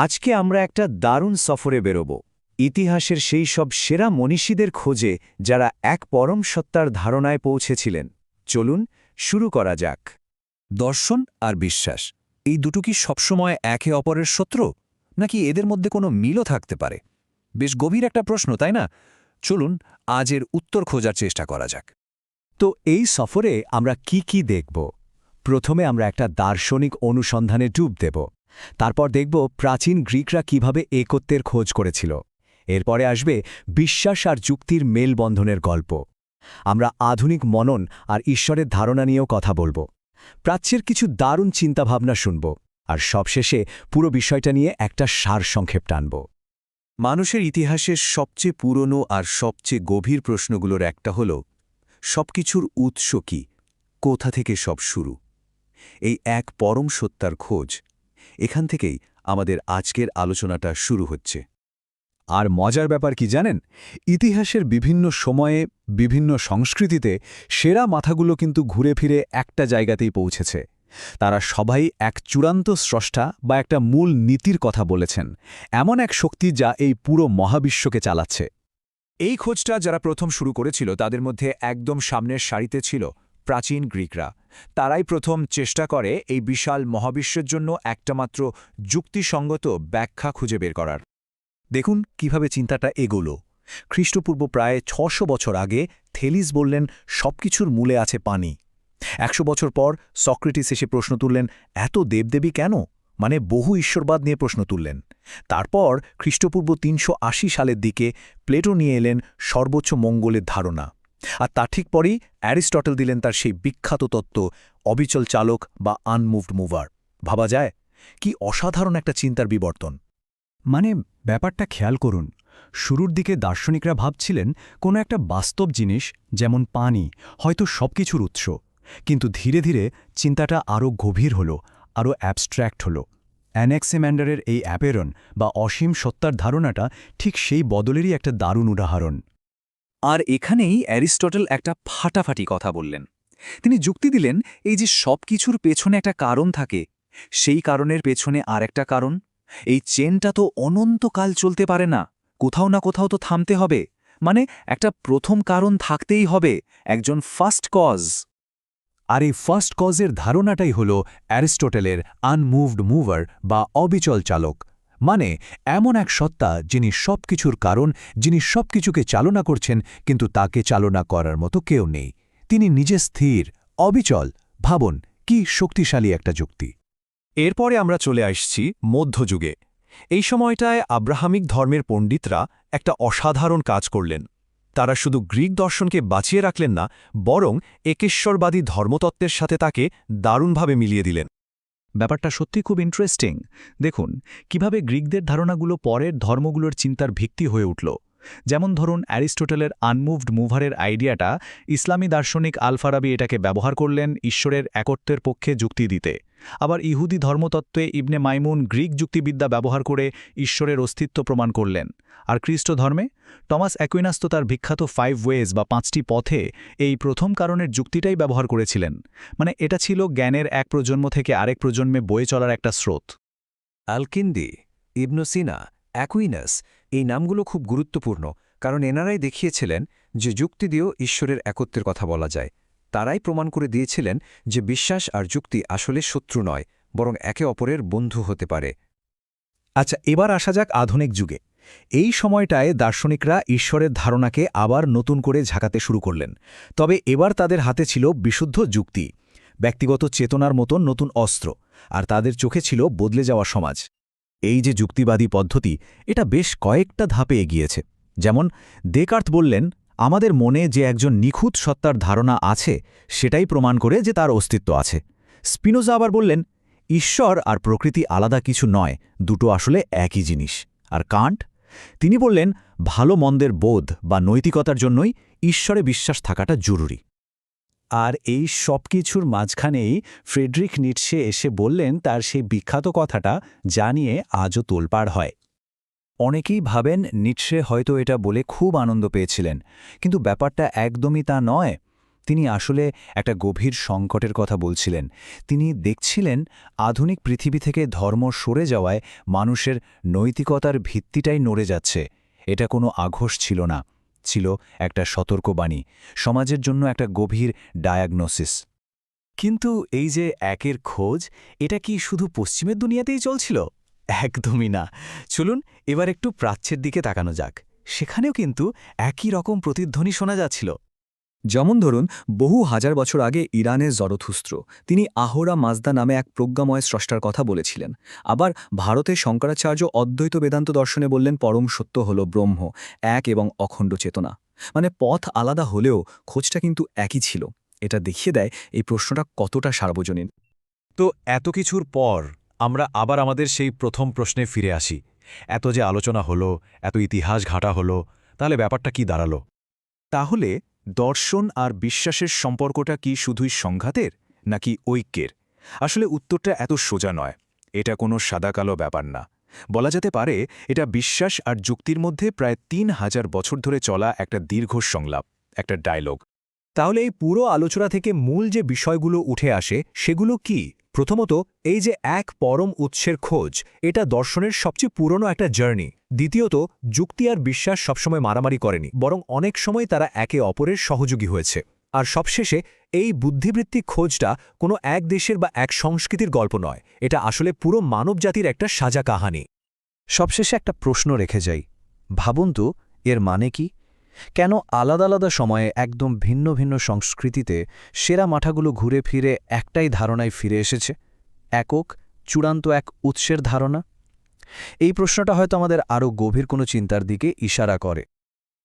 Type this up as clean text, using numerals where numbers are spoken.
আজকে আমরা একটা দারুণ সফরে বেরোব ইতিহাসের সেই সব সেরা মনীষীদের খোঁজে যারা এক পরম সত্তার ধারণায় পৌঁছেছিলেন। চলুন শুরু করা যাক। দর্শন আর বিশ্বাস এই দুটো কি সবসময় একে অপরের শত্রু, নাকি এদের মধ্যে কোনো মিলও থাকতে পারে? বেশ গভীর একটা প্রশ্ন, তাই না? চলুন আজ এর উত্তর খোঁজার চেষ্টা করা যাক। তো এই সফরে আমরা কি দেখব? প্রথমে আমরা একটা দার্শনিক অনুসন্ধানে ডুব দেব। তারপর দেখব প্রাচীন গ্রিকরা কিভাবে একত্বের খোঁজ করেছিল। এরপরে আসবে বিশ্বাস আর যুক্তির মেলবন্ধনের গল্প। আমরা আধুনিক মনন আর ঈশ্বরের ধারণা নিয়েও কথা বলব। প্রাচ্যের কিছু দারুণ চিন্তাভাবনা শুনব, আর সবশেষে পুরো বিষয়টা নিয়ে একটা সারসংক্ষেপ টানব। মানুষের ইতিহাসের সবচেয়ে পুরনো আর সবচেয়ে গভীর প্রশ্নগুলোর একটা হল, সবকিছুর উৎস কি? কোথা থেকে সব শুরু? এই এক পরম সত্তার খোঁজ, এখান থেকেই আমাদের আজকের আলোচনাটা শুরু হচ্ছে। আর মজার ব্যাপার কি জানেন? ইতিহাসের বিভিন্ন সময়ে বিভিন্ন সংস্কৃতিতে সেরা মাথাগুলো কিন্তু ঘুরে ফিরে একটা জায়গাতেই পৌঁছেছে। তারা সবাই এক চূড়ান্ত স্রষ্টা বা একটা মূল নীতির কথা বলেছেন, এমন এক শক্তি যা এই পুরো মহাবিশ্বকে চালাচ্ছে। এই খোঁজটা যারা প্রথম শুরু করেছিল তাদের মধ্যে একদম সামনের সারিতে ছিল প্রাচীন গ্রিকরা। তারাই প্রথম চেষ্টা করে এই বিশাল মহাবিশ্বের জন্য একটা মাত্র যুক্তিসঙ্গত ব্যাখ্যা খুঁজে বের করার। দেখুন কিভাবে চিন্তাটা এগোলো। খ্রিস্টপূর্ব প্রায় ৬০০ বছর আগে থেলিস বললেন সবকিছুর মূলে আছে পানি। ১০০ বছর পর সক্রেটিস এসে প্রশ্ন তুললেন এত দেবদেবী কেন, মানে বহু ঈশ্বরবাদ নিয়ে প্রশ্ন তুললেন। তারপর খ্রিস্টপূর্ব ৩৮০ সালের দিকে প্লেটো নিয়ে এলেন সর্বোচ্চ মঙ্গলের ধারণা। আর তার ঠিক পরেই অ্যারিস্টটল দিলেন তার সেই বিখ্যাত তত্ত্ব অবিচল চালক বা আনমুভড মুভার। ভাবা যায় কি অসাধারণ একটা চিন্তার বিবর্তন। মানে ব্যাপারটা খেয়াল করুন, শুরুর দিকে দার্শনিকরা ভাবছিলেন কোনো একটা বাস্তব জিনিস যেমন পানি হয়তো সবকিছুর উৎস, কিন্তু ধীরে ধীরে চিন্তাটা আরও গভীর হল, আরও অ্যাবস্ট্র্যাক্ট হল। অ্যানেক্সিম্যান্ডারের এই অ্যাপেরন বা অসীম সত্তার ধারণাটা ঠিক সেই বদলেরই একটা দারুণ উদাহরণ। আর এখানেই অ্যারিস্টটল একটা ফাটাফাটি কথা বললেন। তিনি যুক্তি দিলেন এই যে সব কিছুর পেছনে একটা কারণ থাকে, সেই কারণের পেছনে আর একটা কারণ। এই চেনটা তো অনন্তকাল চলতে পারে না, কোথাও না কোথাও তো থামতে হবে। মানে একটা প্রথম কারণ থাকতেই হবে, একজন ফার্স্ট কজ। আর এই ফার্স্ট কজের ধারণাটাই হল অ্যারিস্টটলের আনমুভড মুভার বা অবিচল চালক। মানে এমন এক সত্তা যিনি সবকিছুর কারণ, যিনি সবকিছুকে চালনা করছেন, কিন্তু তাকে চালনা করার মতো কেউ নেই। তিনি নিজে স্থির, অবিচল। ভাবুন কি শক্তিশালী একটা যুক্তি। এরপরে আমরা চলে আসছি মধ্যযুগে। এই সময়টায় আব্রাহামিক ধর্মের পণ্ডিতরা একটা অসাধারণ কাজ করলেন। তারা শুধু গ্রিক দর্শনকে বাঁচিয়ে রাখলেন না, বরং একেশ্বরবাদী ধর্মতত্ত্বের সাথে তাকে দারুণভাবে মিলিয়ে দিলেন। ব্যাপারটা সত্যি খুব ইন্টারেস্টিং। দেখুন কিভাবে গ্রিকদের ধারণাগুলো পরের ধর্মগুলোর চিন্তার ভিত্তি হয়ে উঠল। যেমন ধরুন অ্যারিস্টটলের আনমুভড মুভারের আইডিয়াটা ইসলামী দার্শনিক আল-ফারাবি এটাকে ব্যবহার করলেন ঈশ্বরের একত্বের পক্ষে যুক্তি দিতে। আবার ইহুদি ধর্মতত্ত্বে ইবনে মাইমুন গ্রিক যুক্তিবিদ্যা ব্যবহার করে ঈশ্বরের অস্তিত্ব প্রমাণ করলেন। আর খ্রিস্ট ধর্মে টমাস অ্যাকুইনাস তো তার বিখ্যাত 5 ওয়েজ বা 5টি পথে এই প্রথম কারণের যুক্তিটাই ব্যবহার করেছিলেন। মানে এটা ছিল জ্ঞানের এক প্রজন্ম থেকে আরেক প্রজন্মে বয়ে চলার একটা স্রোত। আলকিন্দি, ইবন সিনা, অ্যাকুইনাস এই নামগুলো খুব গুরুত্বপূর্ণ, কারণ এনারাই দেখিয়েছিলেন যে যুক্তি দিয়েও ঈশ্বরের একত্বের কথা বলা যায়। তারাই প্রমাণ করে দিয়েছিলেন যে বিশ্বাস আর যুক্তি আসলে শত্রু নয়, বরং একে অপরের বন্ধু হতে পারে। আচ্ছা, এবার আসা যাক আধুনিক যুগে। এই সময়টায় দার্শনিকরা ঈশ্বরের ধারণাকে আবার নতুন করে ঝাঁকাতে শুরু করলেন। তবে এবার তাদের হাতে ছিল বিশুদ্ধ যুক্তি, ব্যক্তিগত চেতনার মতন নতুন অস্ত্র, আর তাদের চোখে ছিল বদলে যাওয়া সমাজ। এই যে যুক্তিবাদী পদ্ধতি, এটা বেশ কয়েকটা ধাপে এগিয়েছে। যেমন দেকার্ত বললেন আমাদের মনে যে একজন নিখুঁত সত্তার ধারণা আছে, সেটাই প্রমাণ করে যে তার অস্তিত্ব আছে। স্পিনোজা আবার বললেন ঈশ্বর আর প্রকৃতি আলাদা কিছু নয়, দুটো আসলে একই জিনিস। আর কান্ট তিনি বললেন ভালো মন্দের বোধ বা নৈতিকতার জন্যই ঈশ্বরে বিশ্বাস থাকাটা জরুরি। আর এই সব কিছুর মাঝখানেই ফ্রেডরিখ নিটশে এসে বললেন তার সেই বিখ্যাত কথাটা, যা নিয়ে আজও তোলপাড় হয়। অনেকেই ভাবেন নিটশে হয়তো এটা বলে খুব আনন্দ পেয়েছিলেন, কিন্তু ব্যাপারটা একদমই তা নয়। তিনি আসলে একটা গভীর সংকটের কথা বলছিলেন। তিনি দেখছিলেন আধুনিক পৃথিবী থেকে ধর্ম সরে যাওয়ায় মানুষের নৈতিকতার ভিত্তিটাই নড়ে যাচ্ছে। এটা কোনো আঘোষ ছিল না, ছিল একটা সতর্কবাণী, সমাজের জন্য একটা গভীর ডায়াগনোসিস। কিন্তু এই যে একের খোঁজ, এটা কি শুধু পশ্চিমের দুনিয়াতেই চলছিল? একদমই না। চলুন এবার একটু প্রাচ্যের দিকে তাকানো যাক। সেখানেও কিন্তু একই রকম প্রতিধ্বনি শোনা যাচ্ছিল। যেমন ধরুন, বহু হাজার বছর আগে ইরানের জরথুস্ত্র, তিনি আহোরা মাজদা নামে এক প্রজ্ঞাময় স্রষ্টার কথা বলেছিলেন। আবার ভারতের শঙ্করাচার্য অদ্বৈত বেদান্ত দর্শনে বললেন পরম সত্য হল ব্রহ্ম, এক এবং অখণ্ড চেতনা। মানে পথ আলাদা হলেও খোঁজটা কিন্তু একই ছিল। এটা দেখিয়ে দেয় এই প্রশ্নটা কতটা সার্বজনীন। তো এত কিছুর পর আমরা আবার আমাদের সেই প্রথম প্রশ্নে ফিরে আসি। এত যে আলোচনা হলো, এত ইতিহাস ঘাটা হলো, তাহলে ব্যাপারটা কি দাঁড়ালো? তাহলে দর্শন আর বিশ্বাসের সম্পর্কটা কি শুধুই সংঘাতের নাকি ঐক্যের? আসলে উত্তরটা এত সোজা নয়। এটা কোনো সাদাকালো ব্যাপার না। বলা যেতে পারে এটা বিশ্বাস আর যুক্তির মধ্যে প্রায় ৩,০০০ বছর ধরে চলা একটা দীর্ঘ সংলাপ, একটা ডায়লগ। তাহলে এই পুরো আলোচনা থেকে মূল যে বিষয়গুলো উঠে আসে সেগুলো কি? প্রথমত, এই যে এক পরম উৎসের খোঁজ, এটা দর্শনের সবচেয়ে পুরনো একটা জার্নি। দ্বিতীয়ত, যুক্তি আর বিশ্বাস সবসময় মারামারি করেনি, বরং অনেক সময় তারা একে অপরের সহযোগী হয়েছে। আর সবশেষে, এই বুদ্ধিবৃত্তিক খোঁজটা কোনো এক দেশের বা এক সংস্কৃতির গল্প নয়, এটা আসলে পুরো মানবজাতির একটা সাজা কাহানি। সবশেষে একটা প্রশ্ন রেখে যাই, ভাবুন তো এর মানে কি? কেন আলাদা আলাদা সময়ে একদম ভিন্ন ভিন্ন সংস্কৃতিতে সেরা মাঠাগুলো ঘুরে ফিরে একটাই ধারণায় ফিরে এসেছে? একক, চূড়ান্ত এক উৎসের ধারণা? এই প্রশ্নটা হয়তো আমাদের আরও গভীর কোনো চিন্তার দিকে ইশারা করে।